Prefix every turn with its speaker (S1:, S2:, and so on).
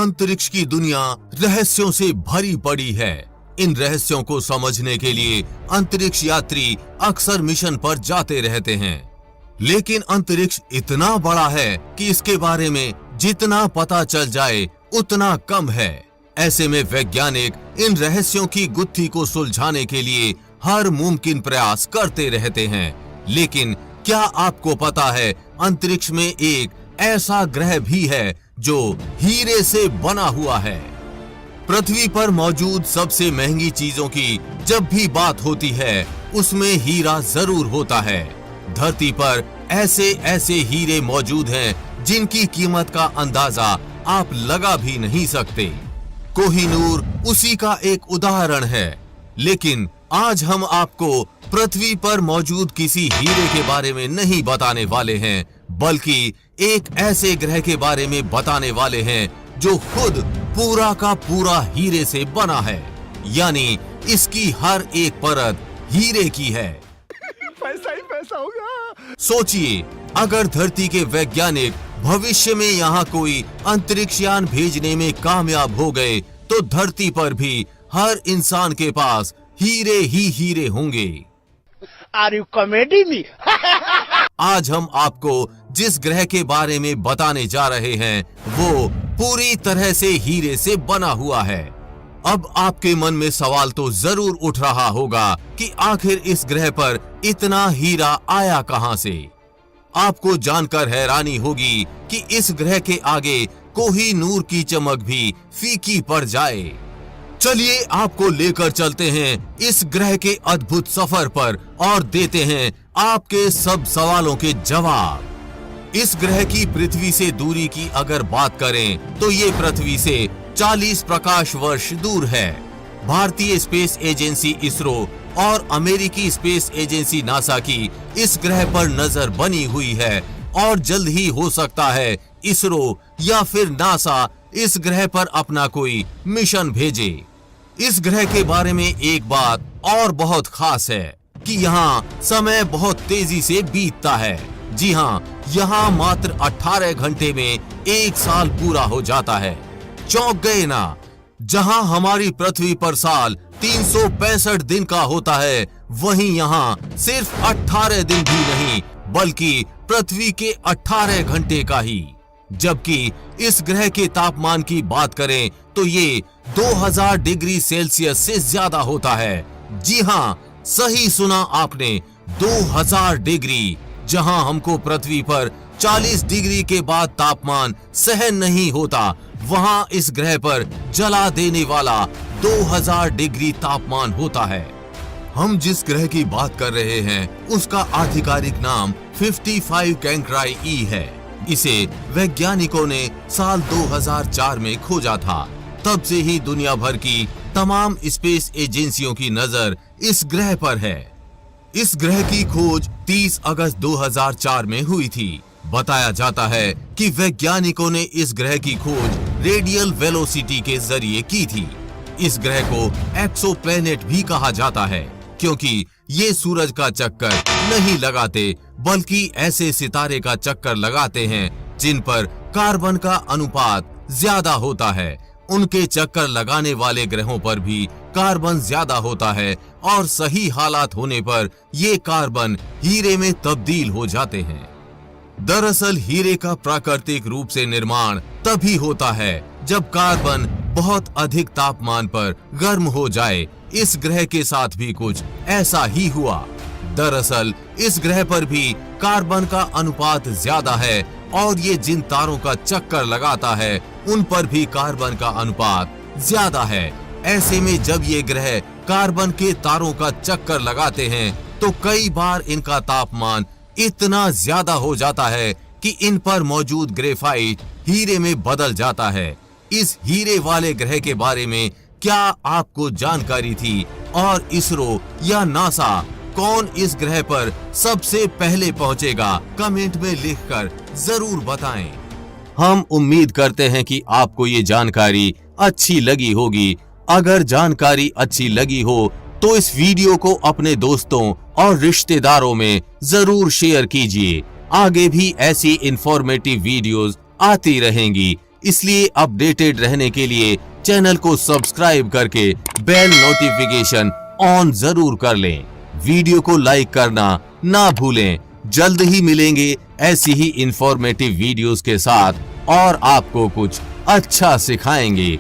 S1: अंतरिक्ष की दुनिया रहस्यों से भरी पड़ी है। इन रहस्यों को समझने के लिए अंतरिक्ष यात्री अक्सर मिशन पर जाते रहते हैं, लेकिन अंतरिक्ष इतना बड़ा है कि इसके बारे में जितना पता चल जाए उतना कम है। ऐसे में वैज्ञानिक इन रहस्यों की गुत्थी को सुलझाने के लिए हर मुमकिन प्रयास करते रहते हैं। लेकिन क्या आपको पता है, अंतरिक्ष में एक ऐसा ग्रह भी है जो हीरे से बना हुआ है। पृथ्वी पर मौजूद सबसे महंगी चीजों की जब भी बात होती है, उसमें हीरा जरूर होता है। धरती पर ऐसे ऐसे हीरे मौजूद हैं जिनकी कीमत का अंदाजा आप लगा भी नहीं सकते। कोहिनूर उसी का एक उदाहरण है। लेकिन आज हम आपको पृथ्वी पर मौजूद किसी हीरे के बारे में नहीं बताने वाले हैं, बल्कि एक ऐसे ग्रह के बारे में बताने वाले हैं जो खुद पूरा का पूरा हीरे से बना है, यानी इसकी हर एक परत हीरे की है।
S2: पैसा ही पैसा होगा।
S1: सोचिए, अगर धरती के वैज्ञानिक भविष्य में यहाँ कोई अंतरिक्ष यान भेजने में कामयाब हो गए तो धरती पर भी हर इंसान के पास हीरे ही हीरे होंगे।
S2: Are you comedy me?
S1: आज हम आपको जिस ग्रह के बारे में बताने जा रहे हैं वो पूरी तरह से हीरे से बना हुआ है। अब आपके मन में सवाल तो जरूर उठ रहा होगा कि आखिर इस ग्रह पर इतना हीरा आया कहां से। आपको जानकर हैरानी होगी कि इस ग्रह के आगे कोहिनूर की चमक भी फीकी पड़ जाए। चलिए आपको लेकर चलते हैं इस ग्रह के अद्भुत सफर पर और देते हैं आपके सब सवालों के जवाब। इस ग्रह की पृथ्वी से दूरी की अगर बात करें तो ये पृथ्वी से 40 प्रकाश वर्ष दूर है। भारतीय स्पेस एजेंसी इसरो और अमेरिकी स्पेस एजेंसी नासा की इस ग्रह पर नजर बनी हुई है और जल्द ही हो सकता है इसरो या फिर नासा इस ग्रह पर अपना कोई मिशन भेजे। इस ग्रह के बारे में एक बात और बहुत खास है कि यहाँ समय बहुत तेजी से बीतता है। जी हाँ, यहाँ मात्र 18 घंटे में एक साल पूरा हो जाता है। चौंक गए ना? जहाँ हमारी पृथ्वी पर साल 365 दिन का होता है, वहीं यहाँ सिर्फ 18 दिन भी नहीं बल्कि पृथ्वी के 18 घंटे का ही। जबकि इस ग्रह के तापमान की बात करें तो ये 2000 डिग्री सेल्सियस से ज्यादा होता है। जी हाँ, सही सुना आपने, 2000 डिग्री। जहां हमको पृथ्वी पर 40 डिग्री के बाद तापमान सहन नहीं होता, वहां इस ग्रह पर जला देने वाला 2000 डिग्री तापमान होता है। हम जिस ग्रह की बात कर रहे हैं उसका आधिकारिक नाम 55 कैंक्राई ई है। इसे वैज्ञानिकों ने साल 2004 में खोजा था। तब से ही दुनिया भर की तमाम स्पेस एजेंसियों की नजर इस ग्रह पर है। इस ग्रह की खोज 30 अगस्त 2004 में हुई थी। बताया जाता है कि वैज्ञानिकों ने इस ग्रह की खोज रेडियल वेलोसिटी के जरिए की थी। इस ग्रह को एक्सोप्लैनेट भी कहा जाता है क्योंकि ये सूरज का चक्कर नहीं लगाते बल्कि ऐसे सितारे का चक्कर लगाते हैं जिन पर कार्बन का अनुपात ज्यादा होता है। उनके चक्कर लगाने वाले ग्रहों पर भी कार्बन ज्यादा होता है और सही हालात होने पर ये कार्बन हीरे में तब्दील हो जाते हैं। दरअसल हीरे का प्राकृतिक रूप से निर्माण तभी होता है जब कार्बन बहुत अधिक तापमान पर गर्म हो जाए। इस ग्रह के साथ भी कुछ ऐसा ही हुआ। दरअसल इस ग्रह पर भी कार्बन का अनुपात ज्यादा है और ये जिन तारों का चक्कर लगाता है उन पर भी कार्बन का अनुपात ज्यादा है। ऐसे में जब ये ग्रह कार्बन के तारों का चक्कर लगाते हैं तो कई बार इनका तापमान इतना ज्यादा हो जाता है कि इन पर मौजूद ग्रेफाइट हीरे में बदल जाता है। इस हीरे वाले ग्रह के बारे में क्या आपको जानकारी थी? और इसरो या नासा कौन इस ग्रह पर सबसे पहले पहुंचेगा? कमेंट में लिखकर जरूर बताएं। हम उम्मीद करते हैं कि आपको ये जानकारी अच्छी लगी होगी। अगर जानकारी अच्छी लगी हो तो इस वीडियो को अपने दोस्तों और रिश्तेदारों में जरूर शेयर कीजिए। आगे भी ऐसी इंफॉर्मेटिव वीडियोस आती रहेंगी। इसलिए अपडेटेड रहने के लिए चैनल को सब्सक्राइब करके बेल नोटिफिकेशन ऑन जरूर कर लें। वीडियो को लाइक करना ना भूलें। जल्द ही मिलेंगे ऐसी ही इंफॉर्मेटिव वीडियोस के साथ और आपको कुछ अच्छा सिखाएंगे।